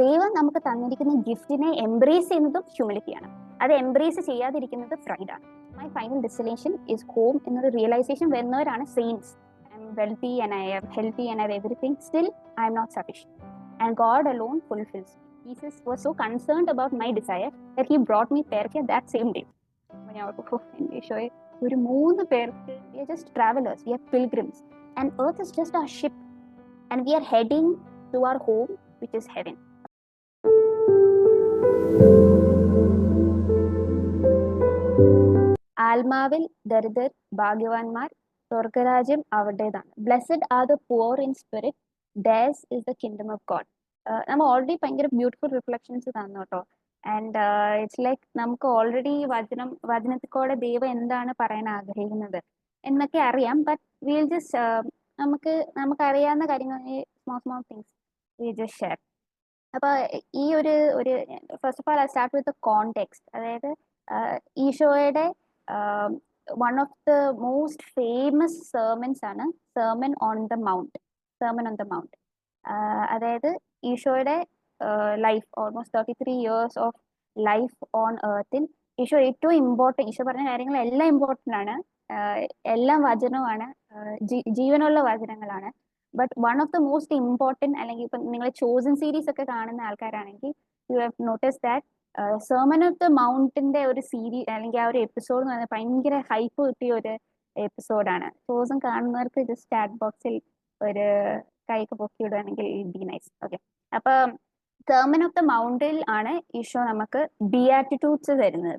ദൈവം നമുക്ക് തന്നിരിക്കുന്ന ഗിഫ്റ്റിനെ എംബ്രേസ് ചെയ്യുന്നതും ഹ്യൂമിലിറ്റിയാണ്. അത് എംബ്രേസ് ചെയ്യാതിരിക്കുന്നത് ഫ്രൈഡാണ്. My final destination is home എന്നൊരു റിയലൈസേഷൻ വരുന്നവരാണ് saints. I am wealthy and I am healthy and I have everything, still I M not sufficient and God alone fulfils. Jesus was so concerned about my desire that he brought me Perkya that same day. ഒരു 3 പേർക്ക് we are just travelers, we are pilgrims, and earth is just our ship, and we are heading to our home, which is heaven. ആത്മാവിൽ ദരിദ്രർ ഭാഗ്യവാന്മാർ, സ്വർഗരാജ്യം അവരുടേതാണ്. Blessed are the poor in spirit, theirs is the kingdom of God. നമ്മൾ already ഭയങ്കര beautiful reflections തന്നു കേട്ടോ. And it's like നമുക്ക് ഓൾറെഡി വചനത്തിലൂടെ ദൈവം എന്താണ് പറയാൻ ആഗ്രഹിക്കുന്നത് എന്നൊക്കെ അറിയാം. ബട്ട് വിൽ ജസ്റ്റ് നമുക്ക് അറിയാവുന്ന കാര്യങ്ങൾ, small things will just share. അപ്പൊ ഈ ഒരു first of all I start with context. അതായത് ഈശോയുടെ one of the most famous sermons ആണ് സെർമൺ ഓൺ ദ മൗണ്ട്. അതായത് ഈശോയുടെ life, almost 33 years of life on എർത്തിൽ ഈശോ ഏറ്റവും ഇമ്പോർട്ടൻറ്റ്, ഈശോ പറഞ്ഞ കാര്യങ്ങൾ എല്ലാം ഇമ്പോർട്ടൻ്റ് ആണ്, എല്ലാം വചനമാണ്, ജീവനുള്ള വചനങ്ങളാണ്. But one of the most important, അല്ലെങ്കിൽ ഇപ്പം നിങ്ങൾ ചോസൻ സീരീസ് ഒക്കെ കാണുന്ന ആൾക്കാരാണെങ്കിൽ you have notice that sermon of the മൗണ്ടിന്റെ ഒരു സീരീസ് അല്ലെങ്കിൽ ആ ഒരു എപ്പിസോഡ് എന്ന് പറയുന്നത് ഭയങ്കര ഹൈപ്പ് കിട്ടിയ ഒരു എപ്പിസോഡാണ്. ചോസൻ കാണുന്നവർക്ക് ജസ്റ്റ് ചാറ്റ് ബോക്സിൽ ഒരു കൈക്ക് പൊക്കി ഇടുകയാണെങ്കിൽ ബി നൈസ്. ഓക്കെ, അപ്പൊ സെർമൺ ഓഫ് ദ മൗണ്ടിൽ ആണ് ഈശോ നമുക്ക് ബിയാറ്റിറ്റ്യൂഡ്സ് തരുന്നത്.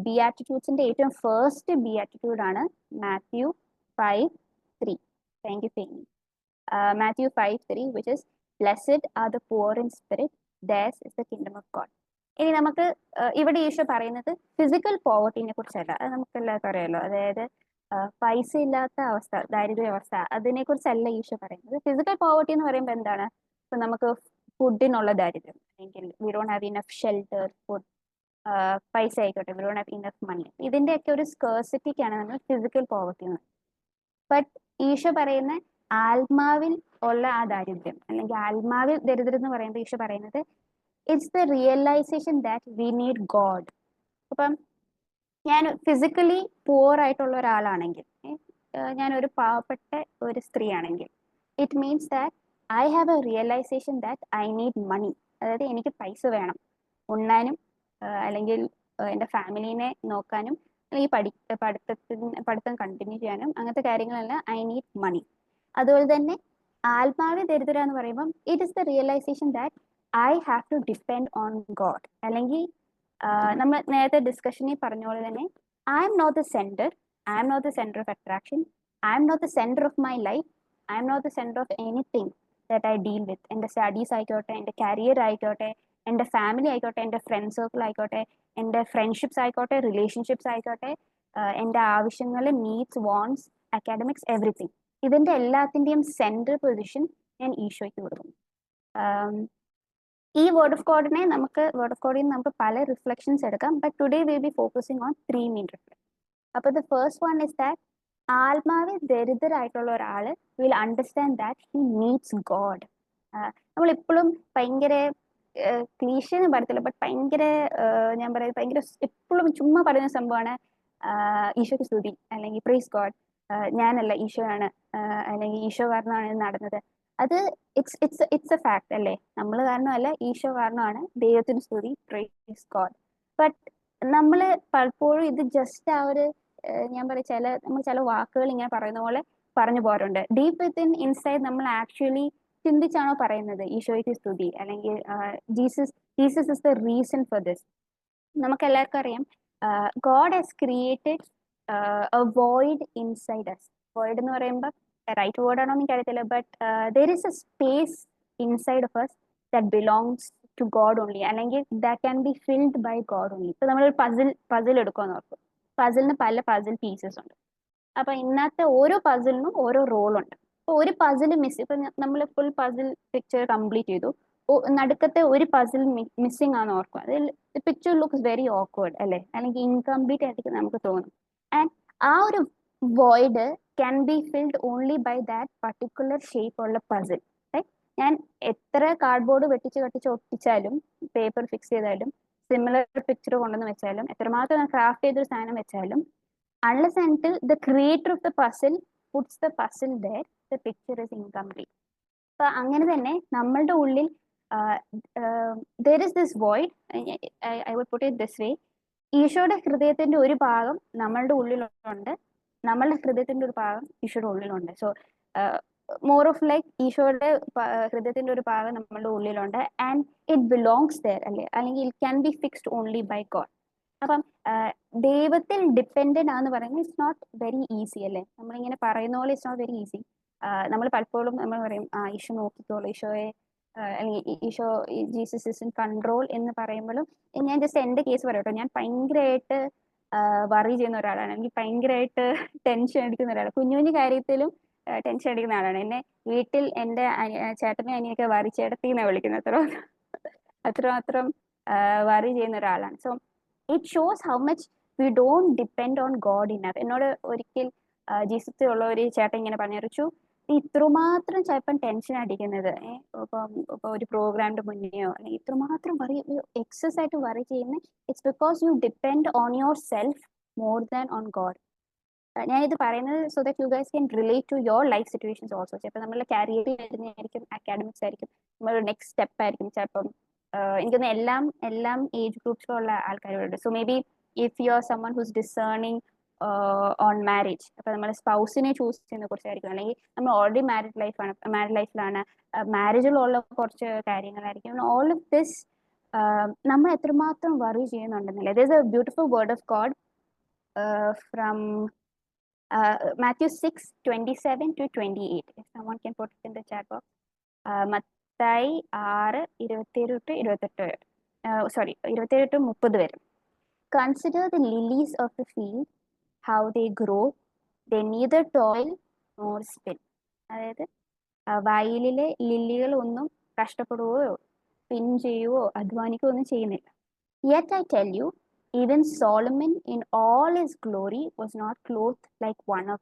ബിയാറ്റിറ്റ്യൂഡ്സിന്റെ ഏറ്റവും ഫസ്റ്റ് ബിയാറ്റിറ്റ്യൂഡ് ആണ് Matthew 5:3. Thank you Fainy. Matthew 5:3, which is blessed are the poor in spirit, theirs is the kingdom of God. ഇനി നമുക്ക് ഇവിടെ ഈശോ പറയുന്നത് ഫിസിക്കൽ പോവർട്ടിനെ കുറിച്ചല്ല, അത് നമുക്ക് എല്ലാവർക്കും അറിയാലോ. അതായത് പൈസ ഇല്ലാത്ത അവസ്ഥ, ദാരിദ്ര്യാവസ്ഥ, അതിനെ കുറിച്ചല്ല ഈശോ പറയുന്നത്. ഫിസിക്കൽ പോവർട്ടി എന്ന് പറയുമ്പോൾ എന്താണ്? ഇപ്പൊ നമുക്ക് ഫുഡിനുള്ള ദാരിദ്ര്യം, അല്ലെങ്കിൽ we don't have enough shelter, food, പൈസ ആയിക്കോട്ടെ, we don't have enough money, ഇതിന്റെയൊക്കെ ഒരു സ്കേഴ്സിറ്റിക്കാണ് നമ്മൾ ഫിസിക്കൽ പോവർട്ടി എന്ന്. ബട്ട് ഈശോ പറയുന്ന ആത്മാവിൽ ഉള്ള ആ ദാരിദ്ര്യം, അല്ലെങ്കിൽ ആത്മാവിൽ ദരിദ്രം എന്ന് പറയുമ്പോൾ ഈശോ പറയുന്നത് it's the realisation that we need God. അപ്പം ഞാൻ ഫിസിക്കലി പുവർ ആയിട്ടുള്ള ഒരാളാണെങ്കിൽ, ഞാനൊരു പാവപ്പെട്ട ഒരു സ്ത്രീ ആണെങ്കിൽ, it means that I have a realisation that I need money. അതായത് എനിക്ക് പൈസ വേണം ഉണ്ണാനും, അല്ലെങ്കിൽ എൻ്റെ ഫാമിലീനെ നോക്കാനും, അല്ലെങ്കിൽ പഠിത്തം കണ്ടിന്യൂ ചെയ്യാനും, അങ്ങനത്തെ കാര്യങ്ങളെല്ലാം ഐ നീഡ് മണി. അതുപോലെ തന്നെ ആത്മാവി ദരിദ്ര എന്ന് പറയുമ്പം it is the realisation that I have to depend on God. അല്ലെങ്കിൽ നമ്മൾ നേരത്തെ ഡിസ്കഷനിൽ പറഞ്ഞ പോലെ തന്നെ I M not the centre of attraction, I M not the centre of my life, I M not the centre of anything that I deal with. എൻ്റെ studies ആയിക്കോട്ടെ, എൻ്റെ കരിയർ ആയിക്കോട്ടെ, എൻ്റെ ഫാമിലി ആയിക്കോട്ടെ, എൻ്റെ ഫ്രണ്ട് സർക്കിൾ ആയിക്കോട്ടെ, എൻ്റെ friendships ആയിക്കോട്ടെ, റിലേഷൻഷിപ്സ് ആയിക്കോട്ടെ, എൻ്റെ ആവശ്യങ്ങൾ, നീഡ്സ്, വാണ്ട്സ്, അക്കാഡമിക്സ്, എവറിത്തിങ്, ഇതിൻ്റെ എല്ലാത്തിൻ്റെയും സെൻട്രൽ പൊസിഷൻ ഞാൻ ഈശോയ്ക്ക് കൊടുക്കുന്നു. ഈ വേർഡ് ഓഫ് ഗോഡിൽ നിന്ന് നമുക്ക് പല റിഫ്ലക്ഷൻസ് എടുക്കാം. But today will be focusing on 3 main reflection. അപ്പോൾ the first one is that ആത്മാവിൽ ദരിദ്രരായിട്ടുള്ള ഒരാൾ will understand that he needs God. നമ്മളിപ്പോഴും ഭയങ്കര ക്ലീഷ എന്ന് പറയത്തില്ല, ബട്ട് ഭയങ്കര ഞാൻ പറയുന്നത് ഭയങ്കര എപ്പോഴും ചുമ്മാ പറയുന്ന സംഭവമാണ് ഈശോയ്ക്ക് സ്തുതി, അല്ലെങ്കിൽ പ്രൈസ് ഗോഡ്, ഞാനല്ല ഈശോയാണ്, അല്ലെങ്കിൽ ഈശോ കാരണമാണ് നടന്നത്. അത് ഇറ്റ്സ് എ ഫാക്ട് അല്ലേ, നമ്മൾ കാരണമല്ല, ഈശോ കാരണമാണ്, ദൈവത്തിന് സ്തുതി, പ്രൈസ് ഗോഡ്. ബട്ട് നമ്മൾ പലപ്പോഴും ഇത് ജസ്റ്റ് ആ ഒരു ഞാൻ പറയും നമ്മൾ ചില വാക്കുകൾ ഇങ്ങനെ പറയുന്ന പോലെ പറഞ്ഞു പോകാറുണ്ട്. ഡീപ്പ് വിത്തിൻ ഇൻസൈഡ് നമ്മൾ ആക്ച്വലി ചിന്തിച്ചാണോ പറയുന്നത് ഈശോയ്ക്ക് സ്തുതി, അല്ലെങ്കിൽ Jesus is the reason for this? നമുക്ക് എല്ലാവർക്കും അറിയാം, God has created a void inside us. Void എന്ന് പറയുമ്പോൾ റൈറ്റ് വേർഡ് ആണോ എനിക്ക് അറിയത്തില്ല, but there is a space inside of us that belongs to God only, അല്ലെങ്കിൽ that can be filled by God only. ഇപ്പൊ നമ്മളൊരു പസിൽ എടുക്കുമെന്ന് ഓർക്കും. പസിലിന് പല പസിൽ പീസസ് ഉണ്ട്. അപ്പൊ ഇന്നത്തെ ഓരോ പസിലിനും ഓരോ റോളുണ്ട്. ഇപ്പൊ ഒരു പസിൽ മിസ്, ഇപ്പൊ നമ്മൾ ഫുൾ പസിൽ പിക്ചർ കംപ്ലീറ്റ് ചെയ്തു, നടുക്കത്തെ ഒരു പസിൽ മിസ്സിംഗ് ആണെന്ന് ഓർക്കും. അതിൽ പിക്ചർ ലുക്സ് വെരി ഓക്വേർഡ് അല്ലേ, അല്ലെങ്കിൽ ഇൻകംപ്ലീറ്റ് ആയിട്ട് നമുക്ക് തോന്നും. ആൻഡ് ആ ഒരു void can be filled only by that particular shape or the puzzle, right? ഞാൻ എത്ര കാർഡ്ബോർഡ് വെട്ടിച്ച് ഒട്ടിച്ചാലും പേപ്പർ ഫിക്സ് ചെയ്താലും സിമിലർ പിക്ചർ കൊണ്ടുവന്ന് വെച്ചാലും എത്രമാത്രം ഞാൻ ക്രാഫ്റ്റ് ചെയ്തൊരു സാധനം വെച്ചാലും unless and until the creator of the puzzle puts the puzzle there, the picture is incomplete. അപ്പൊ അങ്ങനെ തന്നെ നമ്മളുടെ ഉള്ളിൽ there is this void. I would put it this way. ഈശോയുടെ ഹൃദയത്തിന്റെ ഒരു ഭാഗം നമ്മളുടെ ഉള്ളിലുണ്ട്, നമ്മളുടെ ഹൃദയത്തിന്റെ ഒരു ഭാഗം ഈശോയുടെ ഉള്ളിലുണ്ട്. സോ മോർ ഓഫ് ലൈക്ക് ഈശോയുടെ ഹൃദയത്തിന്റെ ഒരു ഭാഗം നമ്മളുടെ ഉള്ളിലുണ്ട് ആൻഡ് ഇറ്റ് ബിലോങ്സ് ദർ അല്ലെ, അല്ലെങ്കിൽ it can be fixed only by God. അപ്പം ദൈവത്തിൽ ഡിപ്പെൻഡന്റ് ആന്ന് പറയുന്നത് ഇറ്റ്സ് നോട്ട് വെരി ഈസി അല്ലേ. നമ്മളിങ്ങനെ പറയുന്ന പോലെ ഇറ്റ്സ് നോട്ട് വെരി ഈസി. നമ്മൾ പലപ്പോഴും നമ്മൾ പറയും ഈശോ നോക്കിക്കോളൂ, ഈശോയെ അല്ലെങ്കിൽ Isho Jesus is in control എന്ന് പറയുമ്പോഴും ഞാൻ ജസ്റ്റ് എന്റെ കേസ് പറയട്ടോ, ഞാൻ ഭയങ്കരമായിട്ട് വറി ചെയ്യുന്ന ഒരാളാണ്. എനിക്ക് ഭയങ്കരമായിട്ട് ടെൻഷൻ അടിക്കുന്ന ഒരാളാണ്. കുഞ്ഞു കുഞ്ഞു കാര്യത്തിലും ടെൻഷൻ അടിക്കുന്ന ആളാണ്. എന്നെ വീട്ടിൽ എൻ്റെ ചേട്ടനെ അനിയൊക്കെ വറി ചേട്ടത്തി എന്നാണ് വിളിക്കുന്നത്. അത്രമാത്രം വറി ചെയ്യുന്ന ഒരാളാണ്. So it shows how much we don't depend on God enough. എന്നോട് ഒരിക്കൽ ജീസസ് ഉള്ള ഒരു ചേട്ടൻ ഇങ്ങനെ പറഞ്ഞു, ഇത്രമാത്രം ചിലപ്പം ടെൻഷൻ അടിക്കുന്നത് ഇപ്പൊ ഒരു പ്രോഗ്രാമിന്റെ മുന്നെയോ അല്ലെങ്കിൽ ഇത്രമാത്രം വറി എക്സസ് ആയിട്ട് വറി ചെയ്യുന്നത് it's because you depend on yourself more than on God. ഞാൻ ഇത് പറയുന്നത് so that you guys can relate to your life situations also. ചിലപ്പോൾ നമ്മളുടെ കരിയറിൽ വരുന്നതായിരിക്കും, അക്കാഡമിക്സ് ആയിരിക്കും, നമ്മളൊരു നെക്സ്റ്റ് സ്റ്റെപ്പ് ആയിരിക്കും. ചിലപ്പം എനിക്കൊന്ന് എല്ലാം ഏജ് ഗ്രൂപ്പ്സിലുള്ള ആൾക്കാരുണ്ട്. So maybe if you are someone who's discerning on marriage, അപ്പൊ നമ്മൾ സ്പൗസിനെ ചൂസ് ചെയ്യുന്ന കുറിച്ചായിരിക്കും, അല്ലെങ്കിൽ നമ്മൾ ഓൾറെഡി മാരീഡ് ലൈഫിലാണ്, മാരേജിലുള്ള കുറച്ച് കാര്യങ്ങളായിരിക്കും. ഓൾ ഓഫ് ദിസ് നമ്മൾ എത്രമാത്രം വറി ചെയ്യുന്നുണ്ടെന്നില്ല. There is a beautiful word of God from Matthew 6:27-28. If someone can put it in the chat box. Mathai 6:27-28. Sorry, 27-30 വരെ. Consider the lilies of the field, how they grow. They neither toil nor spin. അതായത് വയലിലെ ലില്ലികൾ ഒന്നും കഷ്ടപ്പെടുകയോ spin ചെയ്യുകയോ അധ്വാനിക്കുകയോ ഒന്നും ചെയ്യുന്നില്ല. Yet I tell you, even Solomon in all his glory was not clothed like one of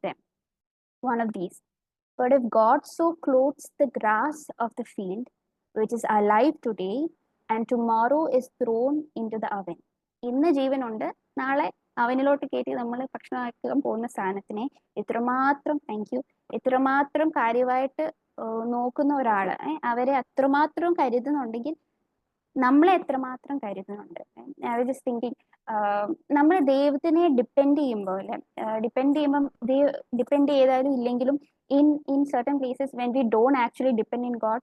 these. But if God so clothes the grass of the field, which is alive today and tomorrow is thrown into the oven. ഇന്ന് ജീവനുണ്ട്, നാളെ അവനിലോട്ട് കയറ്റി നമ്മൾ ഭക്ഷണമാക്കാൻ പോകുന്ന സാധനത്തിനെ ഇത്രമാത്രം കാര്യമായിട്ട് നോക്കുന്ന ഒരാള് അവരെ അത്രമാത്രം കരുതുന്നുണ്ടെങ്കിൽ നമ്മളെ എത്രമാത്രം കരുതുന്നുണ്ട്. ഐ വാസ് ജസ്റ്റ് തിങ്കിങ്, നമ്മൾ ദൈവത്തിനെ ഡിപ്പെൻഡ് ചെയ്താലും ഇല്ലെങ്കിലും in certain places when we don't actually depend in God,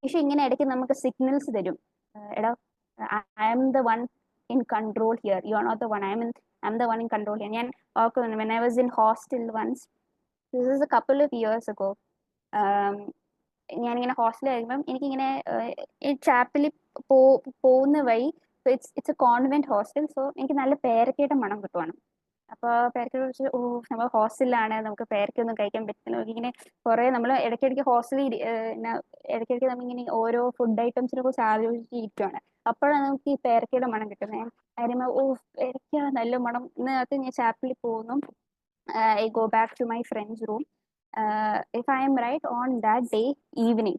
Isho ഇങ്ങനെ ഇടയ്ക്ക് നമുക്ക് സിഗ്നൽസ് തരും. എടാ, I am the one in control here, you are not the one, I am the one in control here. ഞാൻ ഓർക്കുന്നുണ്ട്, when I was in hostel once, this is a couple of years ago. ഞാനിങ്ങനെ ഹോസ്റ്റലായിരിക്കുമ്പം എനിക്കിങ്ങനെ chapel പോകുന്ന വഴി, it's a convent hostel, so എനിക്ക് നല്ല പേരക്കയുടെ മണം കിട്ടുവാണ്. അപ്പോൾ പേരക്കയെ കുറിച്ച് നമ്മൾ ഹോസ്റ്റലിലാണ്, നമുക്ക് പേരക്കൊന്നും കഴിക്കാൻ പറ്റില്ല. ഇങ്ങനെ കുറെ നമ്മൾ ഇടയ്ക്കിടയ്ക്ക് ഹോസ്റ്റലിൽ ഇടയ്ക്കിടയ്ക്ക് നമ്മളിങ്ങനെ ഓരോ ഫുഡ് ഐറ്റംസിനെ കുറിച്ച് ആലോചിച്ചിരിക്കുകയാണ്. അപ്പോഴാണ് നമുക്ക് ഈ പേരക്കയുടെ മണം കിട്ടുന്നത്. കാര്യം പേരക്ക നല്ല മണം. ഇന്നത്തെ ഞാൻ ചാപ്പിൽ പോകുന്നു, I go back to my friend's room. If I am right, on that day evening,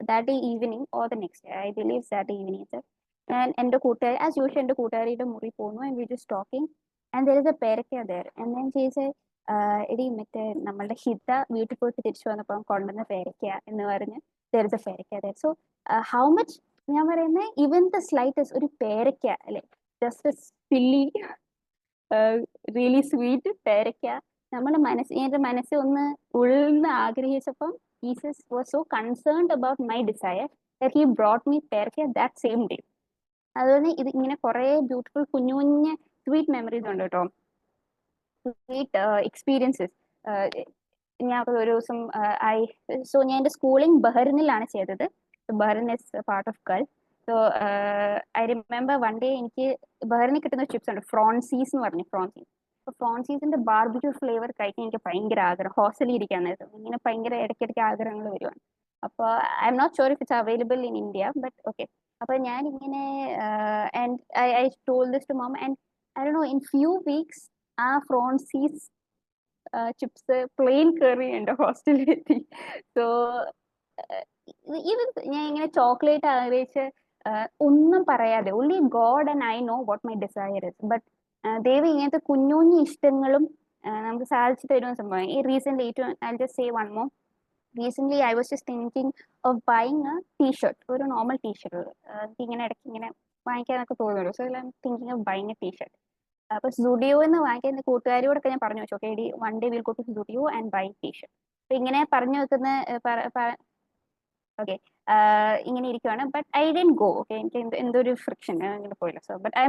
that day evening or the next day, I believe that day evening itself, and എൻ്റെ കൂട്ടുകാരി as usual എൻ്റെ കൂട്ടുകാരിയുടെ മുറി പോകുന്നു, and we just talking, and there is a പേരക്ക there, and then she said, എടി മറ്റേ നമ്മളുടെ ഹിത വീട്ടിൽ പോയിട്ട് തിരിച്ചു വന്നപ്പോൾ കൊണ്ടുവന്ന പേരക്ക എന്ന് പറഞ്ഞ് there is a പേരക്ക there. So how much, ഞാൻ പറയുന്നത് even the slightest ഒരു പേരക്ക അല്ലെ, just a silly really sweet പേരക്ക നമ്മുടെ എൻ്റെ മനസ്സിൽ ഒന്ന് ഉൾന്ന് ആഗ്രഹിച്ചപ്പം Jesus was so concerned about my desire that he brought me പേരക്ക ദാറ്റ് സെയിം ഡേ. അതുകൊണ്ട് ഇത് ഇങ്ങനെ കുറെ ബ്യൂട്ടിഫുൾ കുഞ്ഞു കുഞ്ഞ് സ്വീറ്റ് മെമ്മറീസ് ഉണ്ട് കേട്ടോ, സ്വീറ്റ് എക്സ്പീരിയൻസസ്. ഞാൻ ഒരു ദിവസം ഞാൻ എൻ്റെ സ്കൂളിംഗ് ബഹ്റിനിലാണ് ചെയ്തത്. Bahrain is part of Gulf. So I remember one day എനിക്ക് ബഹ്റിനിൽ കിട്ടുന്ന ചിപ്സ് ഉണ്ട്, ഫ്രോൺസീസ് എന്ന് പറഞ്ഞു. ഫ്രോൺസീസിന്റെ ബാർബിക്യൂ ഫ്ലേവർ കഴിക്കാൻ എനിക്ക് ഭയങ്കര ആഗ്രഹം. ഹോസ്റ്റലിൽ ഇരിക്കാൻ നേരത്തെ ഇങ്ങനെ ഭയങ്കര ഇടയ്ക്കിടയ്ക്ക് ആഗ്രഹങ്ങൾ വരുവാണ്. അപ്പോൾ I M not sure if it's available in India, but okay. അപ്പൊ ഞാൻ ഇങ്ങനെ and I told this to mum, and I don't know, in few weeks ആ ഫ്രോൺസീസ് ചിപ്സ് പ്ലെയിൻ കറി എൻ്റെ ഹോസ്റ്റലിൽ എത്തി. സോ ഇത് ഞാൻ ഇങ്ങനെ ചോക്ലേറ്റ് ആഗ്രഹിച്ച് ഒന്നും പറയാതെ only God and I know what my desire is. But ദൈവം ഇങ്ങനത്തെ കുഞ്ഞു കുഞ്ഞു ഇഷ്ടങ്ങളും നമുക്ക് സാധിച്ചു തരുന്ന സംഭവം. ഈ റീസെന്റ് ഏറ്റവും I just say one more. Recent I was just thinking of buying a t-shirt, ഒരു നോർമൽ ടീഷർട്ട്. എനിക്ക് ഇങ്ങനെ ഇടയ്ക്ക് ഇങ്ങനെ വാങ്ങിക്കാനൊക്കെ തോന്നുള്ളൂ. So I'm thinking of buying a t-shirt. അപ്പൊ സ്റ്റുഡിയോ എന്ന് വാങ്ങിക്കാൻ എന്റെ കൂട്ടുകാരിയോടൊക്കെ ഞാൻ പറഞ്ഞു വെച്ചു, ഓക്കെ ഡി one day will go to studio and buy t-shirt. അപ്പൊ ഇങ്ങനെ പറഞ്ഞു വെക്കുന്ന ഓക്കെ ഇങ്ങനെ ഇരിക്കുവാണ്. But I didn't go. Okay, എനിക്ക് എന്തോ ഒരു ഫ്രിക്ഷൻ ഇങ്ങനെ പോയില്ല. So but I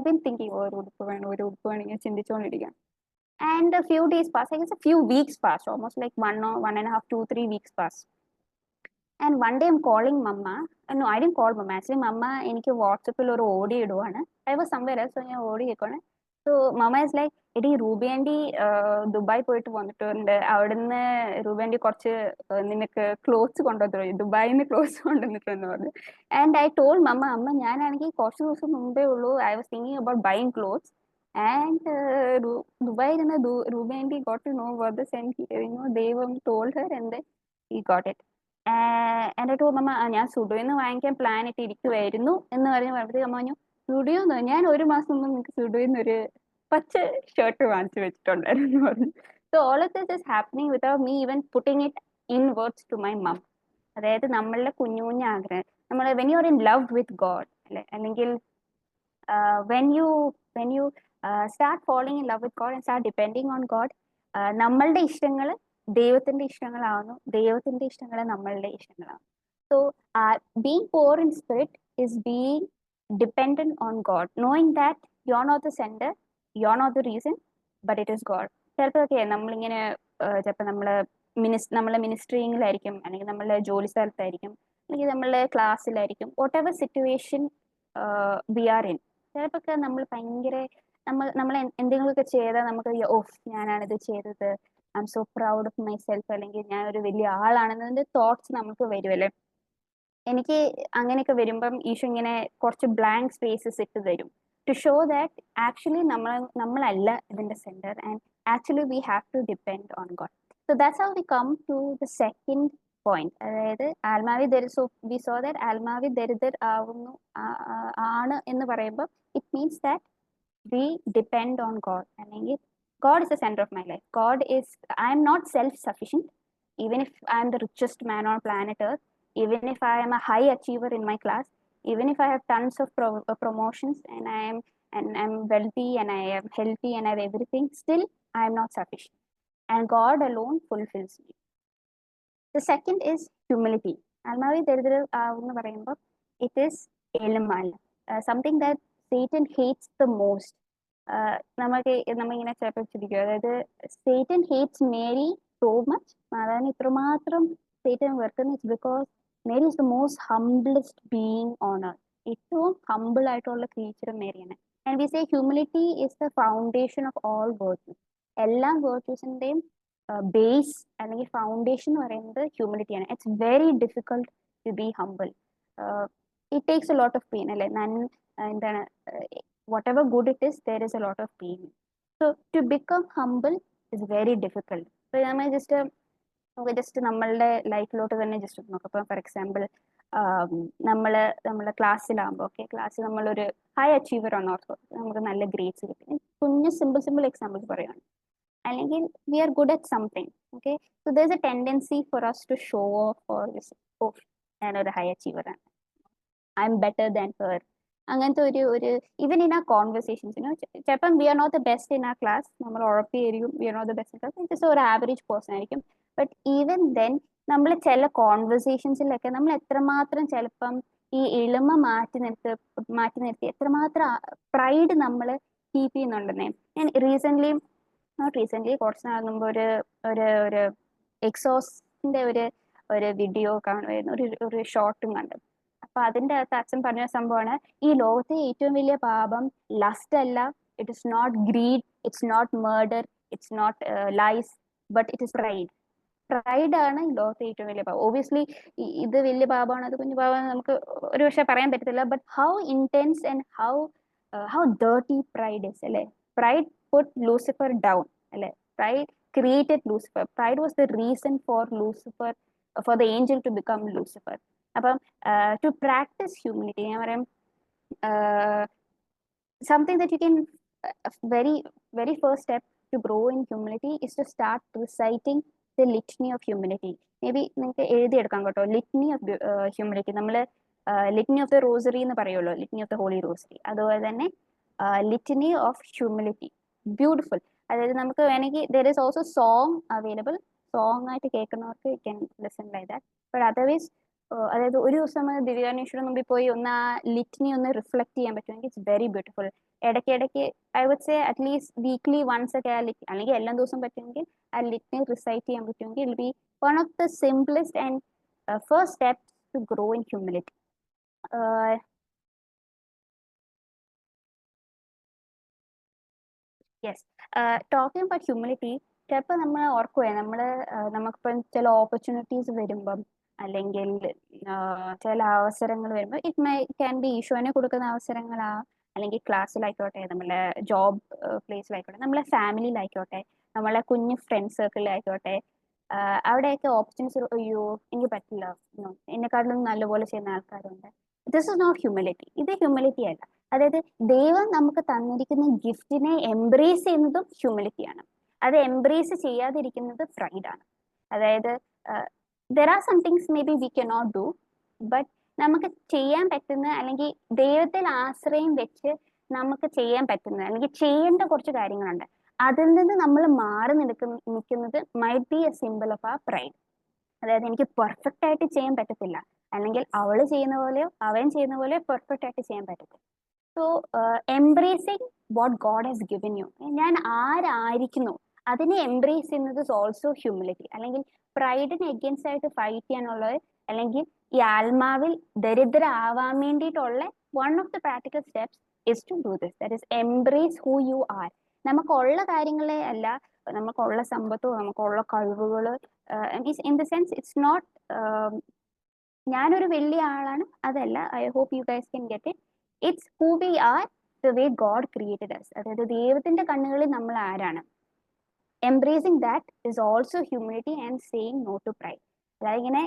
been thinking ഒരു ഉടുപ്പ് വേണം, ഒരു ഉടുപ്പ് വേണം, ഇങ്ങനെ ചിന്തിച്ചുകൊണ്ടിരിക്കുകയാണ്. And a few days passed, I guess a few weeks passed, almost like 1.5, 2, 3 weeks passed. And one day I'm calling Mama. No, I didn't call Mama. Actually, Mama എനിക്ക് വാട്സപ്പിൽ ഒരു ഓഡിയോ ഇടുവാണ്. I was somewhere else, so ഞാൻ audio കേൾക്കുവാണ്. So Mama is like, എടി Ruby aunty Dubai പോയിട്ട് വന്നിട്ടുണ്ട്, അവിടുന്ന് റൂബി ആൻറ്റി കുറച്ച് നിനക്ക് ക്ലോത്ത്സ് കൊണ്ടുവന്നു, ദുബായിൽ നിന്ന് ക്ലോത്ത്സ് കൊണ്ടുവന്നിട്ടുണ്ടെന്ന് പറഞ്ഞു. ആൻഡ് ഐ ടോൾ മമ്മ, അമ്മ ഞാനാണെങ്കിൽ കുറച്ച് ദിവസം മുമ്പേ ഉള്ളൂ I was thinking about buying clothes. And ദുബായിൽ നിന്ന് Ruby aunty got to know about this and ദൈവം told her and he got it. എന്റെ ടൂ അമ്മ ഞാൻ സ്റ്റുഡിയോയിൽ നിന്ന് വാങ്ങിക്കാൻ പ്ലാൻ ഇട്ട് ഇരിക്കുമായിരുന്നു എന്ന് പറഞ്ഞപ്പോഴത്തേക്ക് അമ്മ പറഞ്ഞു, സ്റ്റുഡിയോ ഞാൻ ഒരു മാസം മുമ്പ് നിങ്ങൾക്ക് സ്റ്റുഡിയോയിൽ നിന്ന് ഒരു പച്ച ഷർട്ട് വാങ്ങിച്ചു വെച്ചിട്ടുണ്ടായിരുന്നു പറഞ്ഞു. So all of this is happening without me even putting it in words to my mom. അതായത് നമ്മളുടെ കുഞ്ഞു കുഞ്ഞു ആഗ്രഹം, നമ്മൾ when you are in love with God അല്ലെ, അല്ലെങ്കിൽ when you start following in love with God and start depending on God, നമ്മളുടെ ഇഷ്ടങ്ങൾ ദൈവത്തിന്റെ ഇഷ്ടങ്ങളാവുന്നു, ദൈവത്തിന്റെ ഇഷ്ടങ്ങൾ നമ്മളുടെ ഇഷ്ടങ്ങളാവുന്നു. So being poor in spirit is being dependent on God, knowing that you're not the sender, you're not the reason, but it is God. ചിലപ്പോഴൊക്കെ നമ്മളിങ്ങനെ ചിലപ്പോൾ നമ്മളെ മിനിസ്ട്രിയിലായിരിക്കും, അല്ലെങ്കിൽ നമ്മളെ ജോലി സ്ഥലത്തായിരിക്കും, അല്ലെങ്കിൽ നമ്മളെ ക്ലാസ്സിലായിരിക്കും, whatever situation we are in. ചിലപ്പോൾ നമ്മൾ ഭയങ്കര നമ്മൾ എന്തെങ്കിലുമൊക്കെ ചെയ്താൽ നമുക്ക് ഓഫ് ഞാനാണിത് ചെയ്തത്, I M so proud of my self, അല്ലെങ്കിൽ ഞാൻ ഒരു വലിയ ആളാണെന്നതിന്റെ തോട്ട്സ് നമുക്ക് വരുമല്ലേ. എനിക്ക് അങ്ങനെയൊക്കെ വരുമ്പം ഈശോ ഇങ്ങനെ കുറച്ച് ബ്ലാങ്ക് സ്പേസസ് ഇട്ട് തരും, ടു ഷോ ദാറ്റ് ആക്ച്വലി നമ്മളല്ല ഇതിന്റെ centre, and actually we have to depend on God. So that's how we come to the second point. അതായത് ആത്മാവി വി സോ ദാറ്റ് ആത്മാവി ദരിദ്രർ ആവുന്നു ആണ് എന്ന് പറയുമ്പോൾ it means that we depend on God. അല്ലെങ്കിൽ God is the center of my life. I am not self-sufficient. Even if I am the richest man on planet Earth, even if I am a high achiever in my class, even if I have tons of promotions and I'm wealthy and I am healthy and I have everything, still I am not sufficient. And God alone fulfills me. The second is humility. ആത്മാവി ദരിദ്രർ എന്ന് പറയുമ്പോൾ it is എളിമ, something that Satan hates the most. നമ്മളിങ്ങനെ ചിലപ്പോൾ ചിന്തിക്കും, അതായത് Satan hates Mary so much. അതാണ് ഇത്രമാത്രം Satan വെറുക്കുന്നത്. It's because Mary is the most humblest being on earth. ഏറ്റവും ഹംബിൾ ആയിട്ടുള്ള ക്രീച്ചർ മേരിയാണ്. And we say humility is the foundation of all virtues. എല്ലാ വേർച്യൂസിന്റെയും ബേസ് അല്ലെങ്കിൽ ഫൗണ്ടേഷൻ എന്ന് പറയുന്നത് ഹ്യൂമിലിറ്റിയാണ്. It's very difficult to be humble. It takes a lot of pain അല്ലെ. എന്താണ്, whatever good it is, there is a lot of pain. So to become humble is very difficult. So നമ്മൾ just നമ്മളുടെ ലൈഫിലോട്ട് തന്നെ just നോക്കാം. ഇപ്പം for example നമ്മളെ ക്ലാസ്സിലാകുമ്പോൾ, okay, ക്ലാസ്സിൽ നമ്മളൊരു ഹൈ അച്ചീവർ ആണ്, ഓർത്തോ നമുക്ക് നല്ല ഗ്രേഡ്സ് കിട്ടി, കുഞ്ഞ് സിമ്പിൾ എക്സാമ്പിൾസ് പറയുകയാണ്. അല്ലെങ്കിൽ we are good at something, okay, so there is a tendency for us to show off ഞാനൊരു ഹൈ അച്ചീവർ ആണ്, I'm better than her. അങ്ങനത്തെ ഒരു ഈവൻ ഇൻ ആ കോൺവെർസേഷൻസിന് ചിലപ്പം we are not the best in ആ class, നമ്മൾ ഉറപ്പിയായിരിക്കും we are not the best in class, just ഒരു ആവറേജ് പേഴ്സൺ ആയിരിക്കും. ബട്ട് ഈവൻ ദെൻ നമ്മൾ ചില കോൺവെർസേഷൻസിലൊക്കെ നമ്മൾ എത്രമാത്രം ചിലപ്പം ഈ എളിമ മാറ്റി നിർത്തി എത്രമാത്രം പ്രൈഡ് നമ്മൾ കീപ്പ് ചെയ്യുന്നുണ്ടെന്നേ. ഞാൻ നോട്ട് റീസെന്റ് കുറച്ച് നാൾ മുമ്പ് ഒരു എക്സോസിന്റെ ഒരു വീഡിയോ കാണുമായിരുന്നു, ഒരു ഷോർട്ടും കണ്ടു. അപ്പൊ അതിന്റെ അകത്ത് അച്ഛൻ പറഞ്ഞ സംഭവമാണ്, ഈ ലോകത്തെ ഏറ്റവും വലിയ പാപം ലസ്റ്റ് അല്ല, it is not greed, it's not murder, it's not lies, but it is pride ആണ് ഈ ലോകത്തെ ഏറ്റവും വലിയ പാപം. ഒബിയസ്ലി ഇത് വലിയ പാപമാണ്, അത് കുഞ്ഞു പാപമാണ് നമുക്ക് ഒരു പക്ഷെ പറയാൻ പറ്റത്തില്ല. But how intense and how dirty pride is അല്ലെ. പ്രൈഡ് പുട്ട് ലൂസിഫർ ഡൗൺ അല്ലെ. Pride created Lucifer. Pride was the reason for Lucifer, for the angel to become Lucifer. അപ്പം to practice humility, ഞാൻ പറയാം, something that you can, very very first step to grow in humility is to start reciting the litany of humility. Maybe നിങ്ങൾക്ക് എഴുതിയെടുക്കാം കേട്ടോ, litany of humility. നമ്മൾ litany of the rosary എന്ന് പറയുമല്ലോ, litany of the holy rosary. അതുപോലെ തന്നെ litany of humility, beautiful. അതായത് നമുക്ക് വേണമെങ്കിൽ there is also song available, song ആയിട്ട് കേൾക്കുന്നവർക്ക് can listen like that. But otherwise, അതായത് ഒരു ദിവസം ദിവ്യാനീശ്വരൻ മുമ്പിൽ പോയി ഒന്ന് ആ ലിറ്റ്നി ഒന്ന് റിഫ്ലക്ട് ചെയ്യാൻ പറ്റുമെങ്കിൽ ഇറ്റ്സ് വെരി ബ്യൂട്ടിഫുൾ. ഇടയ്ക്കിടയ്ക്ക് I would say at least weekly once ഒക്കെ ആ ലിറ്റ്, അല്ലെങ്കിൽ എല്ലാ ദിവസവും പറ്റുമെങ്കിൽ ആ ലിറ്റ്നി റിസൈറ്റ് ചെയ്യാൻ പറ്റുമെങ്കിൽ it be one of the simplest and first step to grow in humility. Yes, talking about humility, ചിലപ്പോൾ നമ്മൾ ഓർക്കുവേ, നമുക്കിപ്പം ചില ഓപ്പർച്യൂണിറ്റീസ് വരുമ്പം, അല്ലെങ്കിൽ ചില അവസരങ്ങൾ വരുമ്പോൾ, ക്യാൻ ബി ഈശോനെ കൊടുക്കുന്ന അവസരങ്ങളാ, അല്ലെങ്കിൽ ക്ലാസ്സിലായിക്കോട്ടെ, നമ്മളെ ജോബ് പ്ലേസിലായിക്കോട്ടെ, നമ്മളെ ഫാമിലിയിലായിക്കോട്ടെ, നമ്മളെ കുഞ്ഞു ഫ്രണ്ട് സർക്കിളിലായിക്കോട്ടെ, അവിടെയൊക്കെ ഓപ്പർച്യൂണിറ്റീസ്, അയ്യോ എനിക്ക് പറ്റില്ല, എന്നെക്കാട്ടിലും നല്ലപോലെ ചെയ്യുന്ന ആൾക്കാരുണ്ട്. This is not humility. ഇത് ഹ്യൂമിലിറ്റി അല്ല. അതായത് ദൈവം നമുക്ക് തന്നിരിക്കുന്ന ഗിഫ്റ്റിനെ എംബ്രേസ് ചെയ്യുന്നതും ഹ്യൂമിലിറ്റിയാണ്. അത് എംബ്രേസ് ചെയ്യാതിരിക്കുന്നത് പ്രൈഡാണ്. അതായത് there are some things maybe we cannot do, but നമുക്ക് ചെയ്യാൻ പറ്റുന്ന, അല്ലെങ്കിൽ ദൈവത്തിൽ ആശ്രയം വെച്ച് നമുക്ക് ചെയ്യാൻ പറ്റുന്ന, അല്ലെങ്കിൽ ചെയ്യേണ്ട കുറച്ച് കാര്യങ്ങളുണ്ട്. അതിൽ നിന്ന് നമ്മൾ മാറി നിൽക്കുന്നത് might be A simple of ആ പ്രൈഡ്. അതായത് എനിക്ക് പെർഫെക്റ്റ് ആയിട്ട് ചെയ്യാൻ പറ്റത്തില്ല, അല്ലെങ്കിൽ അവള് ചെയ്യുന്ന പോലെയോ അവൻ ചെയ്യുന്ന പോലെയോ പെർഫെക്റ്റ് ആയിട്ട് ചെയ്യാൻ പറ്റത്തില്ല. So embracing what God has given U, ഞാൻ ആരായിരിക്കുന്നു അതിനെ എംബ്രേസ് ചെയ്യുന്നത് ഇസ് ഓൾസോ ഹ്യൂമിലിറ്റി. അല്ലെങ്കിൽ പ്രൈഡിന് എഗൻസ്റ്റ് ആയിട്ട് ഫൈറ്റ് ചെയ്യാനുള്ളത്, അല്ലെങ്കിൽ ഈ ആത്മാവിൽ ദരിദ്ര ആവാൻ വേണ്ടിയിട്ടുള്ള one of the practical steps is to do this, that is embrace who you are. നമുക്കുള്ള കാര്യങ്ങളെ അല്ല, നമുക്കുള്ള സമ്പത്തോ നമുക്കുള്ള കഴിവുകള്, in the sense it's not ഞാനൊരു വലിയ ആളാണ് അതല്ല. I hope you guys can get it. It's who we are the way God created us. അതായത് ദൈവത്തിന്റെ കണ്ണുകളിൽ നമ്മൾ ആരാണ്. Embracing that is also humility and saying no to pride. അതായത് ഇങ്ങനെ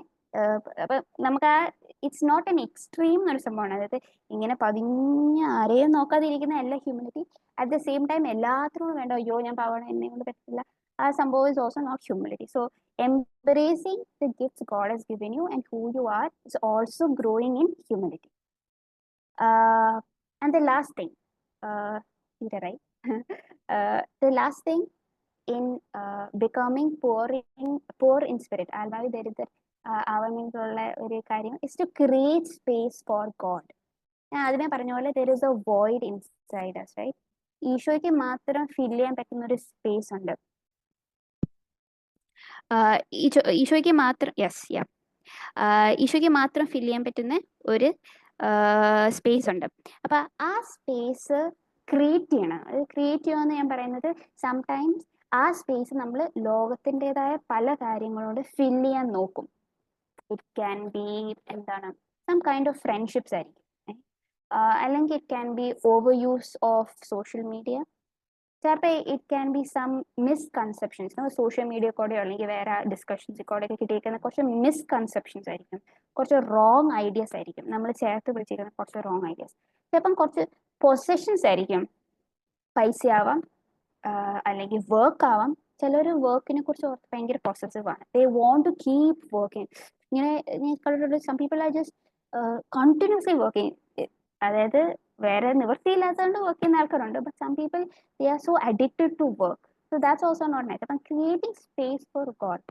അപ്പൊ നമുക്ക് ആ ഇറ്റ്സ് നോട്ട് എൻ എക്സ്ട്രീം എന്നൊരു സംഭവമാണ്. അതായത് ഇങ്ങനെ പതിഞ്ഞ് ആരെയും നോക്കാതിരിക്കുന്ന അല്ല humility. At the same time എല്ലാത്തിനും വേണ്ട, അയ്യോ ഞാൻ പാവണം, എന്നെ കൊണ്ട് പറ്റില്ല, ആ സംഭവം is also not humility. So embracing the gifts God has given you and who you are is also growing in humility. And the last thing, Peter, right? The last thing in becoming poor in spirit, ആത്മാവിൽ ദരിദ്രർ ആവാനുള്ള ഒരു കാര്യം is to create space for God. ഞാൻ ആദ്യമേ പറഞ്ഞ പോലെ there is a void inside us, right? ഈശോയ്ക്ക് മാത്രം ഫിൽ ചെയ്യാൻ പറ്റുന്ന ഒരു സ്പേസ് ഉണ്ട്. ഈശോയ്ക്ക് മാത്രം ഈശോയ്ക്ക് മാത്രം ഫിൽ ചെയ്യാൻ പറ്റുന്ന ഒരു സ്പേസ് ഉണ്ട്. അപ്പൊ ആ സ്പേസ് ക്രിയേറ്റ് ചെയ്യണം. അത് ക്രിയേറ്റ് ചെയ്യുമെന്ന് ഞാൻ പറയുന്നത്, സംടൈംസ് ആ സ്പേസ് നമ്മൾ ലോകത്തിൻ്റെതായ പല കാര്യങ്ങളോട് ഫിൽ ചെയ്യാൻ നോക്കും. ഇറ്റ് ക്യാൻ ബി എന്താണ്, സം കൈൻഡ് ഓഫ് ഫ്രണ്ട്ഷിപ്സ് ആയിരിക്കും, അല്ലെങ്കിൽ it can be over use of social media. ചിലപ്പോൾ it can be some misconceptions. Social media കൂടെ അല്ലെങ്കിൽ വേറെ ഡിസ്കഷൻസിൽ കൂടെ ഒക്കെ കിട്ടിയിരിക്കുന്ന കുറച്ച് മിസ്കൺസെപ്ഷൻസ് ആയിരിക്കും, കുറച്ച് റോങ് ഐഡിയാസ് ആയിരിക്കും, നമ്മൾ ചേർത്ത് പിടിച്ചിരിക്കുന്ന കുറച്ച് റോങ് ഐഡിയാസ്. ചിലപ്പം കുറച്ച് പൊസഷൻസ് ആയിരിക്കും, പൈസ ആവാം, അല്ലെങ്കിൽ വർക്ക് ആവാം. ചിലർ വർക്കിനെ കുറിച്ച് ഓർത്ത് ഭയങ്കര പൊസസീവ് ആണ്. They want to keep working. ഇങ്ങനെ ഞാൻ കണ്ടിട്ടുണ്ട്, some people are just continuously working. അതായത് വേറെ നിവൃത്തിയില്ലാത്തതുകൊണ്ട് വർക്ക് ചെയ്യുന്ന ആൾക്കാരുണ്ട്, but some people they are so addicted to work. So that's also not nice. അപ്പം ക്രിയേറ്റിംഗ് സ്പേസ് ഫോർ ഗോഡ്,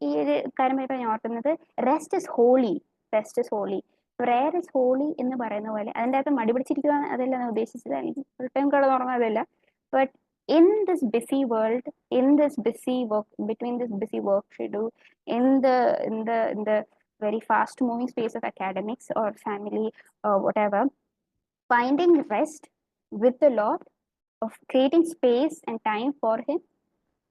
ഈ ഒരു കാര്യമായിട്ട് ഞാൻ ഓർക്കുന്നത്, rest is holy. Rest is holy, prayer is holy എന്ന് പറയുന്ന പോലെ. അതിൻ്റെ അകത്ത് മടി പിടിച്ചിരിക്കുക അതല്ല ഞാൻ ഉദ്ദേശിച്ചത്, അല്ലെങ്കിൽ ഫുൾ ടൈം കിടന്നുറങ്ങാതല്ല. But in this busy world, in this busy work, between this busy work schedule, in the very fast moving space of academics or family or whatever, finding rest with the Lord, of creating space and time for him,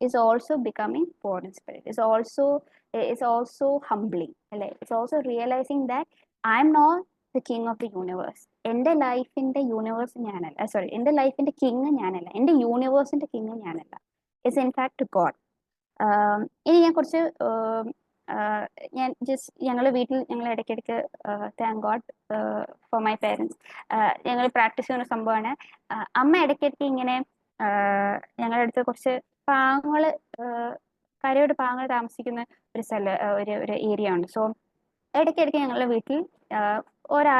is also becoming poor in spirit. Is also humbling. It's also realizing that I'm not the king of the universe. എൻ്റെ ലൈഫിന്റെ universe ഞാനല്ല, sorry, എൻ്റെ ലൈഫിന്റെ king ഞാനല്ല, എൻ്റെ യൂണിവേഴ്സിന്റെ king ഞാനല്ല. It's in fact God. ഇനി ഞാൻ കുറച്ച് ഞാൻ ജസ്റ്റ് ഞങ്ങൾ ഇടയ്ക്കിടയ്ക്ക് thank God for my parents ഞങ്ങൾ പ്രാക്ടീസ് ചെയ്യുന്ന സംഭവമാണ്. അമ്മ ഇടയ്ക്കിടയ്ക്ക് ഇങ്ങനെ ഞങ്ങളുടെ അടുത്ത് കുറച്ച് പാവങ്ങള് കരയോട് പാവങ്ങൾ താമസിക്കുന്ന ഒരു ഒരു ഏരിയ ഉണ്ട്. സോ ഇടയ്ക്കിടയ്ക്ക് ഞങ്ങളുടെ വീട്ടിൽ ഓരോ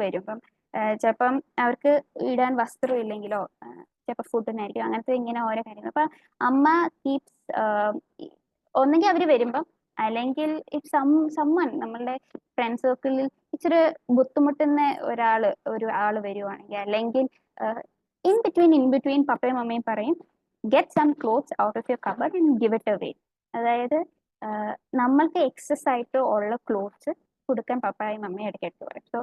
വരും. ഇപ്പം ചിലപ്പം അവർക്ക് ഇടാൻ വസ്ത്രം ഇല്ലെങ്കിലോ ചിലപ്പോൾ ഫുഡിനായിരിക്കും, അങ്ങനത്തെ ഇങ്ങനെ ഓരോ കാര്യങ്ങൾ. അപ്പൊ അമ്മ കീപ്സ് ഒന്നെങ്കിൽ അവര് വരുമ്പം, അല്ലെങ്കിൽ ഇഫ് സമ്മൺ നമ്മളുടെ ഫ്രണ്ട് സർക്കിളിൽ ഇച്ചിരി ബുദ്ധിമുട്ടുന്ന ഒരു ആള് വരുവാണെങ്കിൽ, അല്ലെങ്കിൽ ഇൻ ബിറ്റ്വീൻ പപ്പയും അമ്മയും പറയും get some clothes out of your cupboard and give it away. അതായത് നമ്മൾക്ക് എക്സസ് ആയിട്ട് ഉള്ള ക്ലോത്ത്സ് കൊടുക്കാൻ പപ്പായും അമ്മയും ഇടയ്ക്ക് എടുത്ത് പറയും. സോ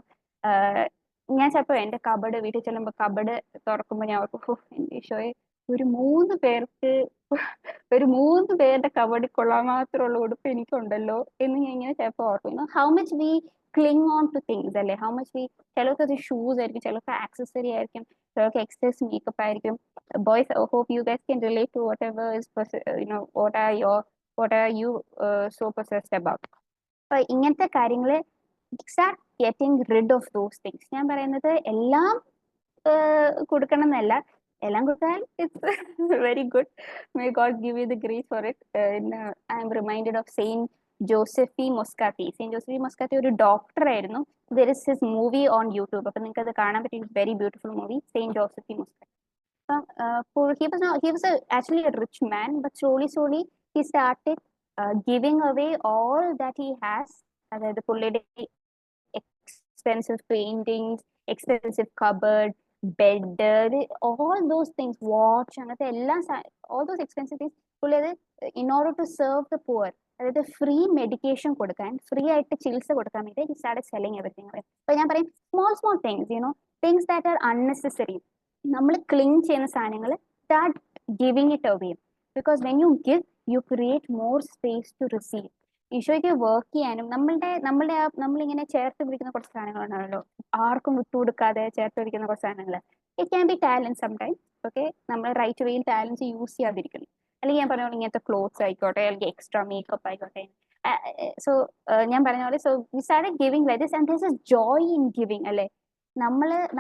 ഞാൻ ചിലപ്പോൾ എന്റെ കബഡ് വീട്ടിൽ ചെല്ലുമ്പോൾ കബഡ് തുറക്കുമ്പോൾ ഞാൻ ഓർക്കും, എന്റെ ഈശോയെ ഒരു മൂന്ന് പേർക്ക് ഒരു 3 പേരുടെ കബഡിൽ കൊള്ളാൻ മാത്രമുള്ള ഉടുപ്പ് എനിക്കുണ്ടല്ലോ എന്ന് ഞാൻ ഇങ്ങനെ ചിലപ്പോൾ ഓർക്കുന്നു. How much we cling on to things അല്ലേ, ഹൗ മച്ച് വി, ചിലർക്ക് അത് ഷൂസ് ആയിരിക്കും, ചിലർക്ക് ആക്സസറി ആയിരിക്കും, ചിലർക്ക് എക്സസ് മേക്കപ്പ് ആയിരിക്കും. Boys, hope you guys can relate to whatever is what are you so possessed about. അപ്പൊ ഇങ്ങനത്തെ കാര്യങ്ങള് start getting rid of those things. ഞാൻ പറയുന്നത് എല്ലാം കൊടുക്കണം എന്നല്ല, എല്ലാം കൊടുത്താൽ it's very good. May God give you the grace for it. I M reminded of Saint Joseph Moscati. Saint Joseph Moscati ഒരു ഡോക്ടർ ആയിരുന്നു. There is his movie on YouTube, അപ്പൊ നിങ്ങൾക്ക് അത് കാണാൻ പറ്റും. Very beautiful movie, Saint Joseph Moscati. He was actually a rich man, but slowly he started giving away all that he has. അതായത് പുള്ളിയുടെ expensive paintings, expensive cupboard, bed, all those things, watch, അങ്ങനത്തെ എല്ലാം, all those expensive things പുള്ളി അത് in order to serve the poor, അതായത് free medication കൊടുക്കാൻ, free ആയിട്ട് ചികിത്സ കൊടുക്കാൻ വേണ്ടി he started selling everything away. അപ്പൊ ഞാൻ പറയും small things, things that are unnecessary. നമ്മൾ ക്ലിങ് ചെയ്യുന്ന സാധനങ്ങൾ start giving it away, because when you give you create more space to receive. ഈശോയ്ക്ക് വർക്ക് ചെയ്യാനും നമ്മളിങ്ങനെ ചേർത്ത് പിടിക്കുന്ന കുറച്ച് സാധനങ്ങളുണ്ടാണല്ലോ, ആർക്കും വിട്ടുകൊടുക്കാതെ ചേർത്ത് പിടിക്കുന്ന കുറച്ച് സാധനങ്ങൾ. It can B talent sometimes. Okay, നമ്മൾ റൈറ്റ് വേയിൽ ടാലൻസ് യൂസ് ചെയ്യാതിരിക്കുന്നു. അല്ലെങ്കിൽ ഞാൻ പറഞ്ഞ പോലെ ഇങ്ങനത്തെ ക്ലോത്ത്സ് ആയിക്കോട്ടെ, അല്ലെങ്കിൽ എക്സ്ട്രാ മേക്കപ്പ് ആയിക്കോട്ടെ. സോ ഞാൻ പറഞ്ഞ പോലെ, so we started giving like this, and this is Joy in giving അല്ലേ.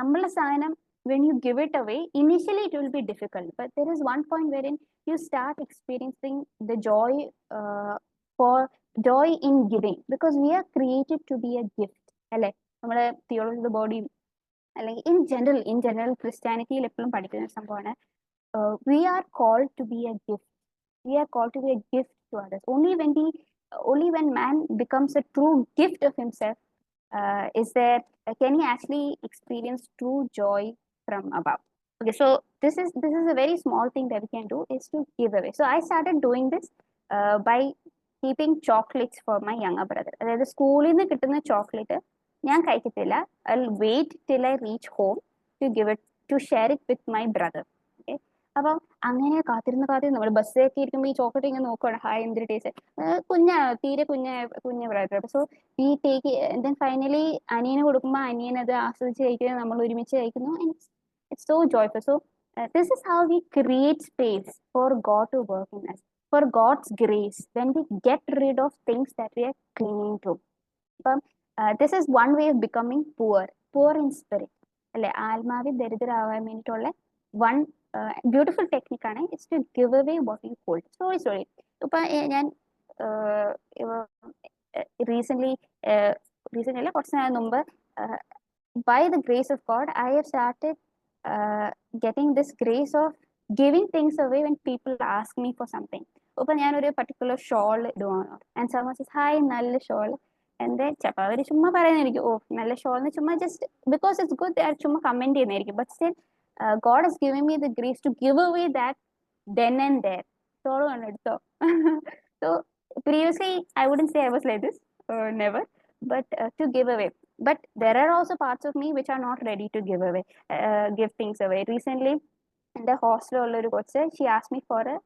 നമ്മളുടെ സാധനം when you give it away, initially it will be difficult, but there is one point wherein you start experiencing the for joy in giving, because we are created to be a gift അല്ലെ. നമ്മുടെ theology of the body അല്ലെങ്കിൽ in general ക്രിസ്ത്യാനിറ്റിയിൽ എപ്പോഴും പഠിക്കുന്ന സംഭവമാണ്, we are called to be a gift. We are called to be a gift to others. Only when man becomes a true gift of himself can he actually experience true joy from above. Okay, so this is a very small thing that we can do, is to give away. So I started doing this by keeping chocolates for my younger brother. അതായത് സ്കൂളിൽ നിന്ന് കിട്ടുന്ന chocolate ഞാൻ കഴിക്കത്തില്ല. I'll wait till I reach home to share it with my brother. Okay, അപ്പം അങ്ങനെ കാത്തിരുന്ന് നമ്മൾ ബസ്സിലൊക്കെ ഇരിക്കുമ്പോൾ ഈ ചോക്ലേറ്റ് ഇങ്ങനെ നോക്കുകയാണ്, ഹായ് എന്തൊരു ടേസ്റ്റ്. തീരെ കുഞ്ഞ ബ്രദർ. സോ ഈ ടേക്ക് ദെൻ ഫൈനലി അനിയന് കൊടുക്കുമ്പോൾ അനിയൻ അത് ആസ്വദിച്ച് കഴിക്കുന്നത്, നമ്മൾ ഒരുമിച്ച് കഴിക്കുന്നു. It's so joyful. So this is how we create space for God to work in us, for God's grace, when we get rid of things that we are clinging to. This is one way of becoming poor in spirit അല്ലെ. ആത്മാവിൽ ദരിദ്രരാവാൻ വേണ്ടിയിട്ടുള്ള one beautiful technique ആണ്, is to give away what you hold. Slowly. ഇപ്പൊ ഞാൻ recent അല്ല, കുറച്ച് നാൾ മുമ്പ്, by the grace of God, I have started getting this grace of giving things away when people ask me for something. ഇപ്പൊ ഞാൻ ഒരു പർട്ടിക്കുലർ ഷോൾ ഇടുവാണ്, ആൻഡ് someone says, ഹായ് നല്ല ഷോൾ. എന്റെ ചിലപ്പോൾ അവർ ചുമ്മാ പറയുന്നതായിരിക്കും, ഓ നല്ല ഷോൾ എന്ന്, ചുമ്മാ ജസ്റ്റ് ബിക്കോസ് ഇറ്റ്സ് ഗുഡ് ചുമ്മാ കമന്റ് ചെയ്യുന്നതായിരിക്കും. But still God has given me the grace to give away that then and there. Shawl വേണം എടുത്തോ. So previously I wouldn't say I was like this, never, but to give away. But there are also parts of me which are not ready to give things away. Recently in the hostel ഉള്ള ഒരു coach, she asked me for a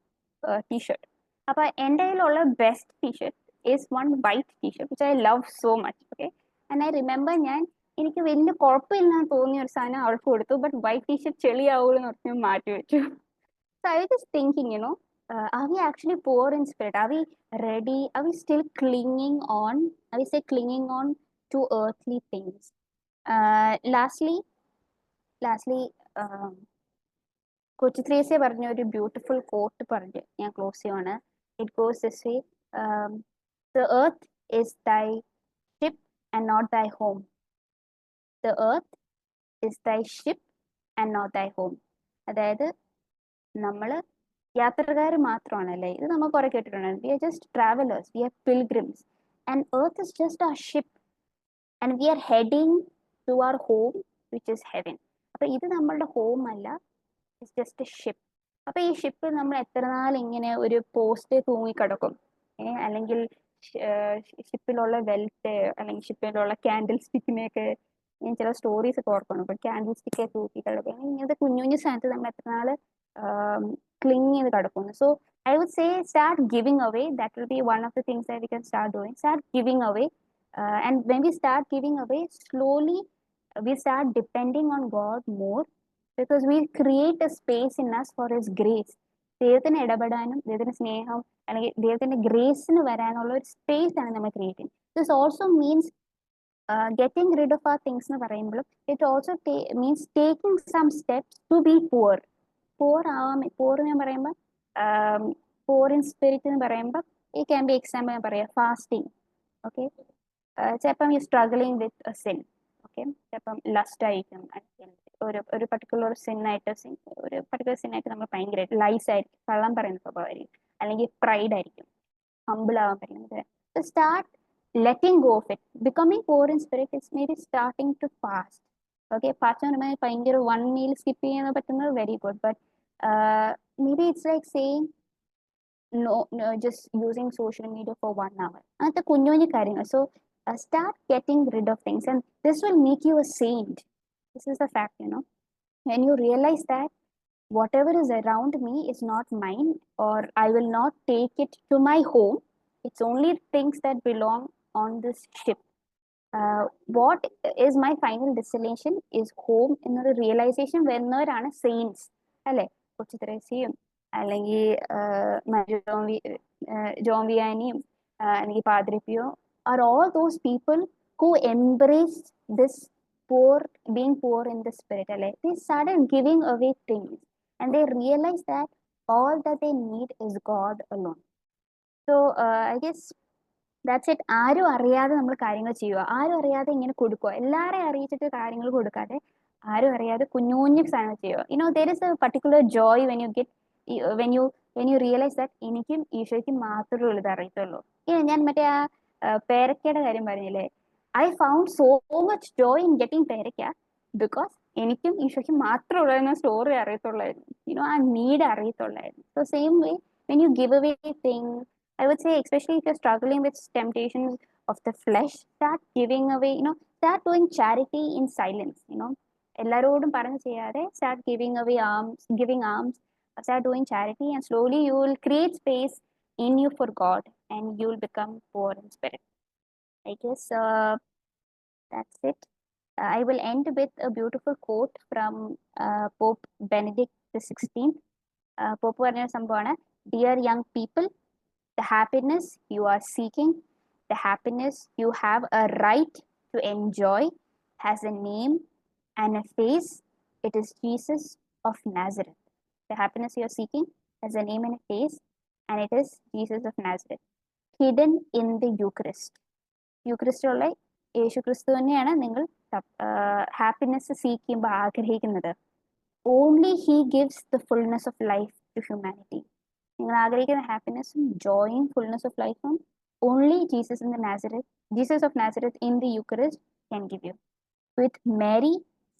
t-shirt. അപ്പൊ എൻ്റെ കയ്യിലുള്ള best t-shirt is one white t-shirt which I love so much. Okay, and I remember എനിക്ക് വലിയ കുഴപ്പമില്ലെന്ന് തോന്നിയ ഒരു സാധനം അവൾക്ക് കൊടുത്തു, ബട്ട് വൈറ്റ് ടീഷർട്ട് ചെളിയാവുള്ളൂ എന്ന് പറഞ്ഞ് മാറ്റി വെച്ചു. So I was just thinking, are we actually poor in spirit? Are we ready? Are we still clinging on? Are we still clinging on to earthly things? Lastly, കൊച്ചു ത്രേസ്യ പറഞ്ഞ ഒരു beautiful coat പറഞ്ഞ് ഞാൻ close ചെയ്യുവാണ്. It goes this way: the earth is thy ship and not thy home. The earth is thy ship and not thy home. അതായത് നമ്മൾ യാത്രക്കാർ മാത്രമാണല്ലേ, ഇത് നമ്മൾ കുറെ കേട്ടിട്ടുണ്ട്. We are just travellers, we are pilgrims, and earth is just a ship and we are heading to our home which is heaven. അപ്പൊ ഇത് നമ്മളുടെ ഹോം അല്ല, ഇറ്റ്സ് ജസ്റ്റ് എ ഷിപ്പ്. അപ്പൊ ഈ ഷിപ്പ് നമ്മൾ എത്ര നാൾ ഇങ്ങനെ ഒരു പോസ്റ്റ് തൂങ്ങിക്കിടക്കും, അല്ലെങ്കിൽ ഷിപ്പിലുള്ള വെൽറ്റ് അല്ലെങ്കിൽ ഷിപ്പിലുള്ള ക്യാൻഡിൽ സ്റ്റിക്കിനെയൊക്കെ ഞാൻ ചില സ്റ്റോറീസ് ഒക്കെ ഓർക്കണം. അപ്പൊ ക്യാൻഡിൽ സ്റ്റിക്കെ തൂക്കി കിടക്കും. ഇങ്ങനത്തെ കുഞ്ഞു കുഞ്ഞു സാധനത്തിൽ നമ്മൾ എത്ര നാള് ക്ലിങ് ചെയ്ത് കിടക്കുന്നു. So I would say start giving away. That will be one of the things that we can start doing. Start giving away. And when we start giving away, slowly we start depending on God more, because we create a space in us for His grace. ദൈവത്തിന് ഇടപെടാനും ദൈവത്തിന്റെ സ്നേഹം അല്ലെങ്കിൽ ദൈവത്തിന്റെ ഗ്രേസിന് വരാനുള്ള ഒരു space ആണ് നമ്മൾ ക്രിയേറ്റ് ചെയ്യുന്നത്. This also means getting rid of ആ തിങ്സ് എന്ന് പറയുമ്പോഴും it also means taking some steps to be poor. Poor ഞാൻ പറയുമ്പോൾ പോർ ഇൻ സ്പിരിറ്റ് എന്ന് പറയുമ്പോൾ ഈ ക്യാൻ ബി എക്സാമ്പിൾ ഞാൻ പറയാം ഫാസ്റ്റിംഗ്. ഓക്കെ, ചിലപ്പം you struggling with sin. Okay, ചിലപ്പം ലസ്റ്റ് ആയിരിക്കും, ഒരു പർട്ടിക്കുലർ സിന്നായിട്ട് ഒരു പർട്ടിക്കുലർ സിന്നായിട്ട് നമ്മൾ ഭയങ്കരമായിട്ട് ലൈസ് ആയിരിക്കും, കള്ളം പറയുന്ന സ്വഭാവമായിരിക്കും, അല്ലെങ്കിൽ പ്രൈഡ് ആയിരിക്കും, ഹംബിൾ ആവാൻ പറ്റുന്നത്. Start letting go of it. Becoming poor in spirit it's maybe starting to fast. Okay, fast എന്ന് പറയുമ്പോൾ ഭയങ്കര വൺ മീൽ സ്കിപ്പ് ചെയ്യാൻ പറ്റുന്നത് very good. But maybe it's like saying no, just using social media for 1 hour. അങ്ങനത്തെ കുഞ്ഞു കുഞ്ഞു കാര്യങ്ങൾ. So start getting rid of things, and this will make you a saint. This is the fact, when you realize that whatever is around me is not mine, or I will not take it to my home. It's only things that belong on this ship. What is my final destination is home എന്നൊരു realisation വരുന്നവരാണ് saints അല്ലെ. കൊച്ചു ത്രേസ്യയും അല്ലെങ്കിൽ ജോംവിയാനിയും അല്ലെങ്കിൽ Padre Pio are all those people who embrace this being poor in the spirit. They started giving away things and they realized that all that they need is God alone. So I guess that's it. ആരും അറിയാതെ നമ്മൾ കാര്യങ്ങൾ ചെയ്യുക, ആരും അറിയാതെ ഇങ്ങനെ കൊടുക്കുക, എല്ലാവരെയും അറിയിച്ചിട്ട് കാര്യങ്ങൾ കൊടുക്കാതെ ആരും അറിയാതെ കുഞ്ഞു കുഞ്ഞു സാധനങ്ങൾ ചെയ്യുക. there is a particular joy when you get when you realize that എനിക്കും ഈശോയ്ക്കും മാത്രമേ ഉള്ളത് അറിയത്തുള്ളൂ. ഞാൻ മറ്റേ ആ പേരക്കയുടെ കാര്യം പറഞ്ഞില്ലേ, I found so much joy in getting പേരക്ക because എനിക്കും ഈശോയ്ക്കും മാത്രമുള്ള സ്റ്റോറി അറിയത്തുള്ളായിരുന്നു, ആ need അറിയത്തുള്ളായിരുന്നു. So same way, when you give away things, I would say, especially if you're struggling with temptations of the flesh, start giving away, start doing charity in silence. എല്ലാരോടും പറഞ്ഞു ചെയ്യാതെ start giving away giving alms, start doing charity, and slowly you will create space in you for God and you will become poor in spirit. I guess that's it. I will end with a beautiful quote from Pope Benedict XVI. Pope പറഞ്ഞ സംഭവമാണ്: Dear young people, the happiness you are seeking, the happiness you have a right to enjoy, has a name and a face. It is Jesus of Nazareth. The happiness you are seeking has a name and a face, and it is Jesus of Nazareth, hidden in the Eucharist. യൂക്രിസ്റ്റുള്ള യേശു ക്രിസ്തു തന്നെയാണ് നിങ്ങൾ happiness seek ചെയ്യുമ്പോൾ ആഗ്രഹിക്കുന്നത്. Only he gives the fullness of life to humanity. നിങ്ങൾ ആഗ്രഹിക്കുന്ന ഹാപ്പിനെസ്സും ജോയും fullness of ലൈഫും only Jesus of Nazareth in the Eucharist can give you. With Mary,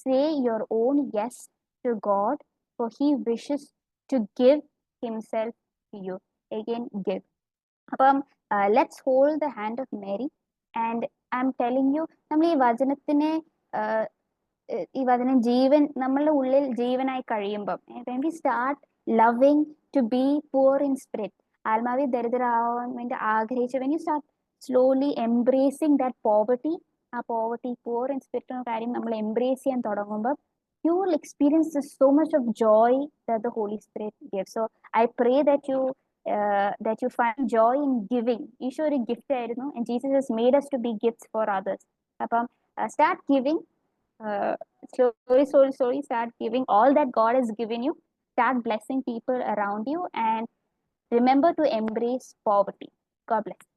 say your own yes to God, for he wishes to give himself to you. Again give. അപ്പം let's hold the hand of Mary. And I'm telling you, നമ്മൾ ഈ വചനം ജീവൻ നമ്മളുടെ ഉള്ളിൽ ജീവനായി കഴിയുമ്പം, when we start loving to be poor in spirit, ആത്മാവി ദരിദ്രരാവാൻ വേണ്ടി ആഗ്രഹിച്ച്, when you start slowly embracing that poverty, ആ poverty, poor in spirit എന്ന കാര്യം നമ്മൾ എംബ്രേസ് ചെയ്യാൻ തുടങ്ങുമ്പോൾ you will experience so much of joy that the Holy Spirit gives. So I pray that you find joy in giving. Isho ഒരു gift ആയിരുന്നു, and Jesus has made us to be gifts for others. അപ്പം start giving, slowly start giving all that God has given you. Start blessing people around you, and remember to embrace poverty. God bless.